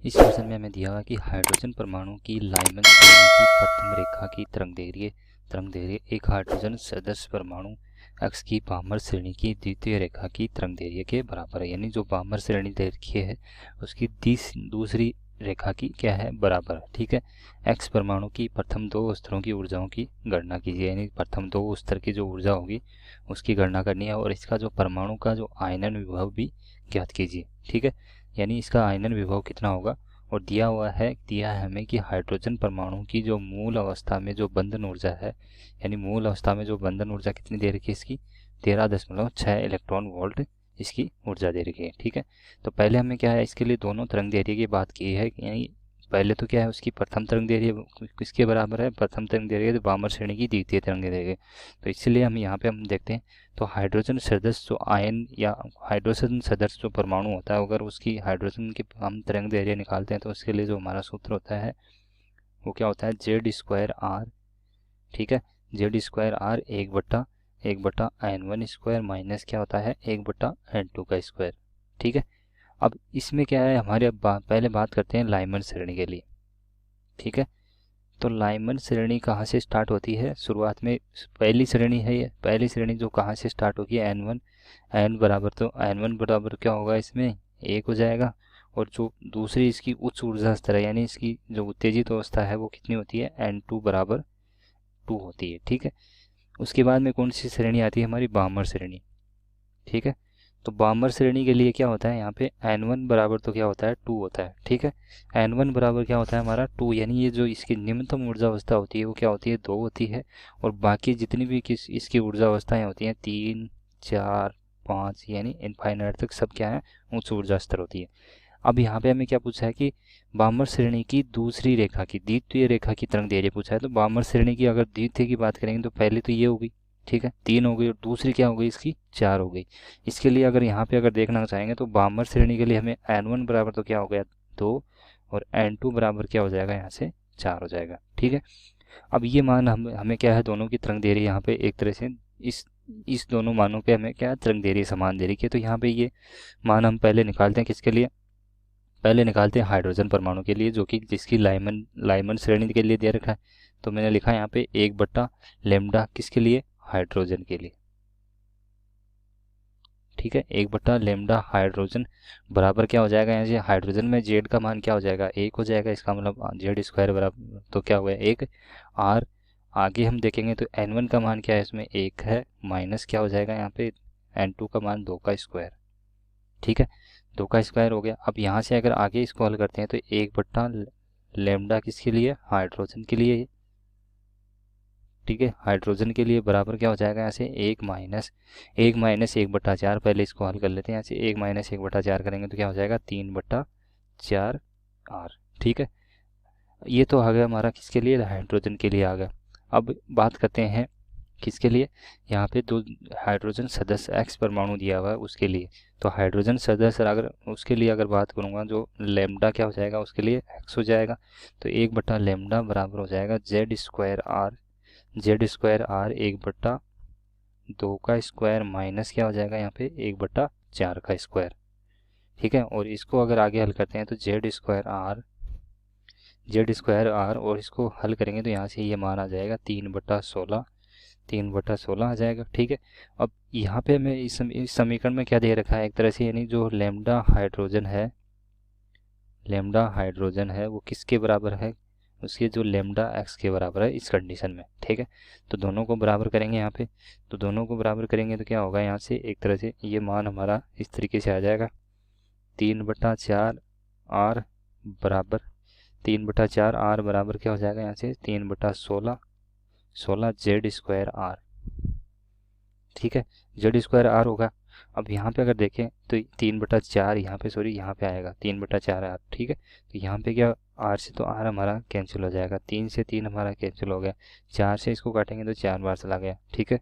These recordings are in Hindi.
इस क्वेश्चन में हमें दिया हुआ कि हाइड्रोजन परमाणु की लाइमन श्रेणी की प्रथम रेखा की तरंगदैर्घ्य एक हाइड्रोजन सदस्य परमाणु एक्स की बामर श्रेणी की द्वितीय रेखा की तरंगदैर्घ्य के बराबर है। यानी जो बामर श्रेणी दैर्घ्य है उसकी दूसरी रेखा की क्या है, बराबर। ठीक है, एक्स परमाणु की प्रथम दो स्तरों की ऊर्जाओं की गणना कीजिए। यानी प्रथम दो स्तर की जो ऊर्जा होगी उसकी गणना करनी है और इसका जो परमाणु का जो आयनन विभव भी ज्ञात कीजिए। ठीक है, यानी इसका आयनन विभव कितना होगा। और दिया है हमें कि हाइड्रोजन परमाणु की जो मूल अवस्था में जो बंधन ऊर्जा है, यानी मूल अवस्था में जो बंधन ऊर्जा कितनी दे रखी है इसकी 13.6 इलेक्ट्रॉन वोल्ट इसकी ऊर्जा दे रखी है। ठीक है, तो पहले हमें क्या है, इसके लिए दोनों तरंगदैर्घ्य की बात की है। यानी पहले तो क्या है, उसकी प्रथम तरंगदैर्घ्य किसके बराबर है, प्रथम तरंगदैर्घ्य तो बामर श्रेणी की द्वितीय तरंगदैर्घ्य। तो इसलिए हम यहाँ पे हम देखते हैं तो हाइड्रोजन सदस्य जो आयन या हाइड्रोजन सदस्य जो परमाणु होता है, अगर उसकी हाइड्रोजन की हम तरंगदैर्घ्य निकालते हैं तो उसके लिए जो हमारा सूत्र होता है वो क्या होता है, Z²R। ठीक है, Z²R एक बटा N1 स्क्वायर माइनस क्या होता है, 1/N2 का स्क्वायर। ठीक है, अब इसमें क्या है हमारे पहले बात करते हैं लाइमन श्रेणी के लिए। ठीक है, तो लाइमन श्रेणी कहाँ से स्टार्ट होती है, शुरुआत में पहली श्रेणी है ये, पहली श्रेणी जो कहाँ से स्टार्ट होगी N1, N बराबर तो N1 बराबर क्या होगा, इसमें 1 हो जाएगा। और जो दूसरी इसकी उच्च ऊर्जा स्तर है यानी इसकी जो उत्तेजित अवस्था है वो कितनी होती है, N2 बराबर 2 होती है। ठीक है, उसके बाद में कौन सी श्रेणी आती है, हमारी बामर श्रेणी। ठीक है, तो बामर श्रेणी के लिए क्या होता है यहाँ पे N1 बराबर तो क्या होता है 2 होता है। ठीक है, N1 बराबर क्या होता है हमारा 2, यानी ये जो इसकी निम्नतम ऊर्जा अवस्था होती है वो क्या होती है 2 होती है। और बाकी जितनी भी इसकी ऊर्जा अवस्थाएं होती हैं 3, 4, 5 यानी इनफाइनाइट तक सब क्या है, उच्च ऊर्जा स्तर होती है। अब यहाँ पे हमें क्या पूछा है कि बामर श्रेणी की दूसरी रेखा की द्वितीय रेखा की तरंगदैर्घ्य पूछा है। तो बामर श्रेणी की अगर द्वितीय की बात करेंगे तो पहले तो ये होगी, ठीक है 3 हो गई, और दूसरी क्या हो गई इसकी 4 हो गई। इसके लिए अगर यहाँ पे अगर देखना चाहेंगे तो बामर श्रेणी के लिए हमें N1 बराबर तो क्या हो गया 2 और N2 बराबर क्या हो जाएगा यहाँ से 4 हो जाएगा। ठीक है, अब ये मान हमें क्या है, दोनों की तरंगदैर्घ्य यहाँ पे एक तरह से इस दोनों मानों पे हमें क्या तरंगदैर्घ्य समान दे रही है। तो यहाँ पे ये मान हम पहले निकालते हैं, किसके लिए, पहले निकालते हैं हाइड्रोजन परमाणु के लिए, जो कि जिसकी लाइमन श्रेणी के लिए दे रखा है। तो मैंने लिखा है यहाँ पे 1/λ किसके लिए, हाइड्रोजन के लिए। ठीक है, 1/λ हाइड्रोजन बराबर क्या हो जाएगा, यहाँ से हाइड्रोजन में जेड का मान क्या हो जाएगा 1 हो जाएगा। इसका मतलब Z² बराबर तो क्या हुआ 1 R। आगे हम देखेंगे तो N1 का मान क्या है, इसमें 1 है, माइनस क्या हो जाएगा यहाँ पे N2 का मान 2 का स्क्वायर। ठीक है, 2 का स्क्वायर हो गया। अब यहाँ से अगर आगे इसको हल करते हैं तो 1/λ किसके लिए, हाइड्रोजन के लिए। ठीक है, हाइड्रोजन के लिए बराबर क्या हो जाएगा यहाँ से 1 माइनस 1/4। पहले इसको हल कर लेते हैं, यहाँ से 1 माइनस 1/4 करेंगे तो क्या हो जाएगा 3/4 R। ठीक है, ये तो आ गया हमारा किसके लिए, हाइड्रोजन के लिए आ गया। अब बात करते हैं किसके लिए, यहाँ पे दो हाइड्रोजन सदस्य एक्स परमाणु दिया हुआ है उसके लिए। तो हाइड्रोजन सदस्य अगर उसके लिए अगर बात करूँगा जो लैम्डा क्या हो जाएगा उसके लिए एक्स हो जाएगा। तो 1/λ बराबर हो जाएगा Z²R 1/2 का स्क्वायर माइनस क्या हो जाएगा यहाँ पे 1/4 का स्क्वायर। ठीक है, और इसको अगर आगे हल करते हैं तो Z² R और इसको हल करेंगे तो यहाँ से ये मान आ जाएगा 3/16 आ जाएगा। ठीक है, अब यहाँ पे हमें इस समीकरण में क्या दे रखा है एक तरह से, यानी जो लैम्डा हाइड्रोजन है वो किसके बराबर है, उसके जो लैम्डा एक्स के बराबर है इस कंडीशन में। ठीक है, तो दोनों को बराबर करेंगे यहाँ पे, तो दोनों को बराबर करेंगे तो क्या होगा, यहाँ से एक तरह से ये मान हमारा इस तरीके से आ जाएगा 3/4R बराबर 3/4R बराबर क्या हो जाएगा यहाँ से 3/16 Z²R। ठीक है, Z²R होगा। अब यहाँ पे अगर देखें तो 3/4 यहाँ पे यहाँ पे आएगा 3/4R। ठीक है, तो यहाँ पे क्या R से तो R हमारा कैंसिल हो जाएगा, 3 से 3 हमारा कैंसिल हो गया, 4 से इसको काटेंगे तो 4 बार चला गया। ठीक है,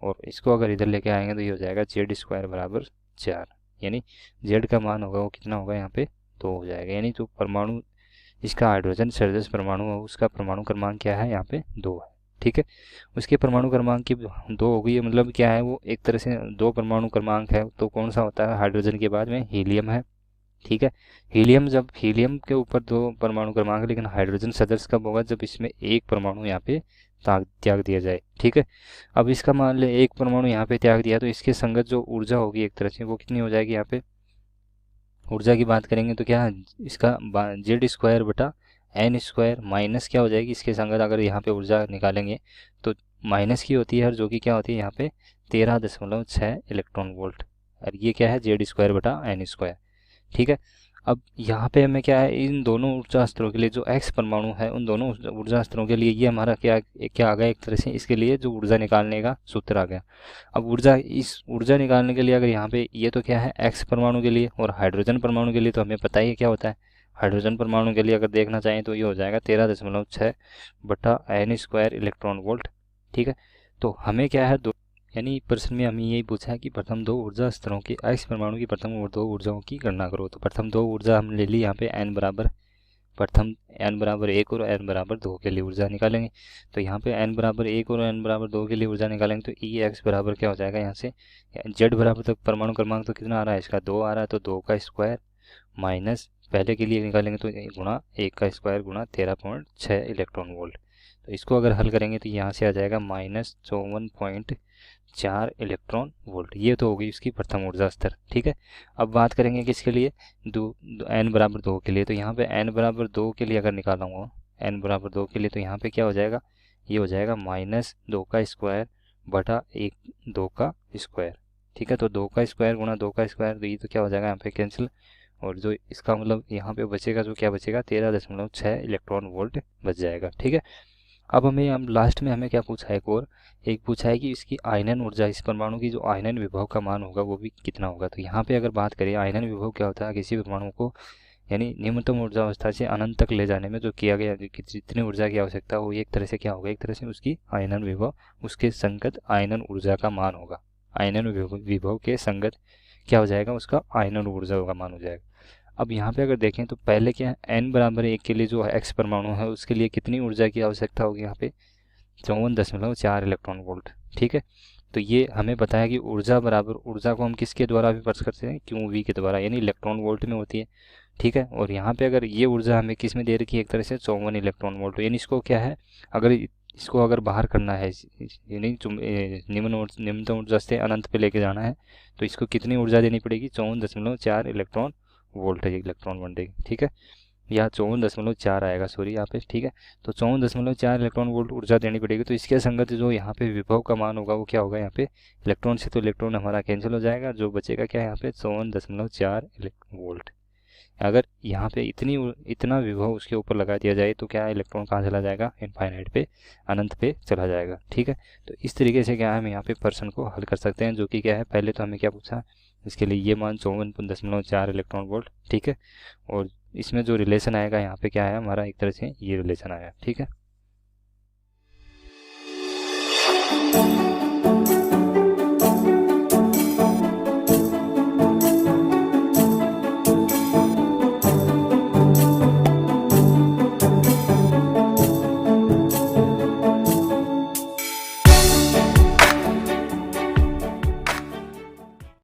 और इसको अगर इधर लेके आएंगे तो ये हो जाएगा Z² बराबर 4, यानी Z का मान होगा वो कितना होगा यहाँ पे 2 हो जाएगा। यानी जो परमाणु इसका हाइड्रोजन सदस्य परमाणु है उसका परमाणु क्रमांक क्या है यहाँ पे 2 है। ठीक है, उसके परमाणु क्रमांक की 2 हो गई, मतलब क्या है वो एक तरह से 2 परमाणु क्रमांक है। तो कौन सा होता है हाइड्रोजन के बाद में हीलियम है। ठीक है। हीलियम, जब हीलियम के ऊपर 2 परमाणु क्रमांक, लेकिन हाइड्रोजन सदस्य कब होगा, जब इसमें एक परमाणु यहाँ पे त्याग दिया जाए। ठीक है। अब इसका मान ले एक परमाणु यहाँ पे त्याग दिया, तो इसके संगत जो ऊर्जा होगी एक तरह से वो कितनी हो जाएगी। यहाँ पे ऊर्जा की बात करेंगे तो क्या इसका Z² बटा N² माइनस क्या हो जाएगी, इसके संगत अगर यहाँ पे ऊर्जा निकालेंगे तो माइनस की होती है, और जो कि क्या होती है यहाँ पे 13.6 इलेक्ट्रॉन वोल्ट, और ये क्या है Z² बटा N²। ठीक है। अब यहाँ पे हमें क्या है, इन दोनों ऊर्जा स्तरों के लिए जो x परमाणु है, उन दोनों ऊर्जा स्तरों के लिए ये हमारा क्या आ गया एक तरह से, इसके लिए जो ऊर्जा निकालने का सूत्र आ गया। अब इस ऊर्जा निकालने के लिए अगर यहाँ पे ये तो क्या है x परमाणु के लिए, और हाइड्रोजन परमाणु के लिए तो हमें पता ही है क्या होता है। हाइड्रोजन परमाणु के लिए अगर देखना चाहें तो ये हो जाएगा 13.6/N² इलेक्ट्रॉन वोल्ट। ठीक है। तो हमें क्या है, यानी प्रश्न में हमें यही पूछा है कि प्रथम 2 ऊर्जा स्तरों की x परमाणु की प्रथम 2 ऊर्जाओं की गणना करो। तो प्रथम 2 ऊर्जा हम ले ली यहाँ पे n बराबर 1 और n बराबर 2 के लिए ऊर्जा निकालेंगे। तो यहाँ पे n बराबर 1 और n बराबर 2 के लिए ऊर्जा निकालेंगे तो Ex बराबर क्या हो जाएगा, यहाँ से z बराबर तक परमाणु क्रमांक तो कितना आ रहा है इसका 2 आ रहा है, तो 2 का स्क्वायर माइनस पहले के लिए निकालेंगे तो गुणा 1 का स्क्वायर गुणा 13.6 इलेक्ट्रॉन वोल्ट। तो इसको अगर हल करेंगे तो यहाँ से आ जाएगा -54.4 इलेक्ट्रॉन वोल्ट। ये तो होगी इसकी प्रथम ऊर्जा स्तर। ठीक है। अब बात करेंगे किसके लिए, n बराबर 2 के लिए। तो यहाँ पे n बराबर 2 के लिए अगर निकालूंगा n बराबर 2 के लिए, तो यहाँ पे क्या हो जाएगा, ये हो जाएगा -2 का स्क्वायर बटा 2 का स्क्वायर। ठीक है। तो 2 का स्क्वायर गुणा 2 का स्क्वायर, तो ये तो क्या हो जाएगा यहाँ पे कैंसिल, और जो इसका मतलब यहाँ पे बचेगा, जो क्या बचेगा 13.6 इलेक्ट्रॉन वोल्ट बच जाएगा। ठीक है। अब लास्ट में हमें क्या पूछा है, एक पूछा है कि इसकी आयनन ऊर्जा, इस परमाणु की जो आयनन विभव का मान होगा वो भी कितना होगा। तो यहाँ पे अगर बात करें आयनन विभव क्या होता है, किसी परमाणु को यानी निम्नतम ऊर्जा अवस्था से अनंत तक ले जाने में जो किया गया जितनी ऊर्जा की आवश्यकता हो, एक तरह से क्या होगा, एक तरह से उसकी आयनन विभव, उसके संगत आयनन ऊर्जा का मान होगा। आयनन विभव के संगत क्या हो जाएगा, उसका आयनन ऊर्जा का मान हो जाएगा। अब यहाँ पे अगर देखें तो पहले क्या है, n बराबर 1 के लिए जो x परमाणु है उसके लिए कितनी ऊर्जा की आवश्यकता होगी, यहाँ पे 54.4 इलेक्ट्रॉन वोल्ट। ठीक है। तो ये हमें पता है कि ऊर्जा को हम किसके द्वारा भी व्यक्त करते हैं, QV के द्वारा, यानी इलेक्ट्रॉन वोल्ट में होती है। ठीक है। और यहाँ पे अगर ये ऊर्जा हमें किस में दे रखी है, एक तरह से 54 इलेक्ट्रॉन वोल्ट, यानी इसको क्या है, इसको अगर बाहर करना है, यानी निम्नतम ऊर्जा से अनंत पे लेके जाना है, तो इसको कितनी ऊर्जा देनी पड़ेगी, 54.4 इलेक्ट्रॉन वोल्ट है, इलेक्ट्रॉन बनेगी। ठीक है। या 54.4 आएगा, सॉरी यहाँ पे। ठीक है। तो 54.4 इलेक्ट्रॉन वोल्ट ऊर्जा देनी पड़ेगी। तो इसके संगत जो यहाँ पे विभव का मान होगा वो क्या होगा, यहाँ पे इलेक्ट्रॉन से तो इलेक्ट्रॉन हमारा कैंसिल हो जाएगा, जो बचेगा क्या है यहाँ पे 54.4 वोल्ट। अगर यहाँ पे इतना विभव उसके ऊपर लगा दिया जाए तो क्या इलेक्ट्रॉन कहाँ चला जाएगा, इनफाइनाइट पे, अनंत पे चला जाएगा। ठीक है। तो इस तरीके से क्या है हम यहाँ पे प्रश्न को हल कर सकते हैं, जो कि क्या है, पहले तो हमें क्या पूछा, इसके लिए ये मान 54.4 इलेक्ट्रॉन वोल्ट। ठीक है। और इसमें जो रिलेशन आएगा यहाँ पे क्या है हमारा, एक तरह से ये रिलेशन आया। ठीक है।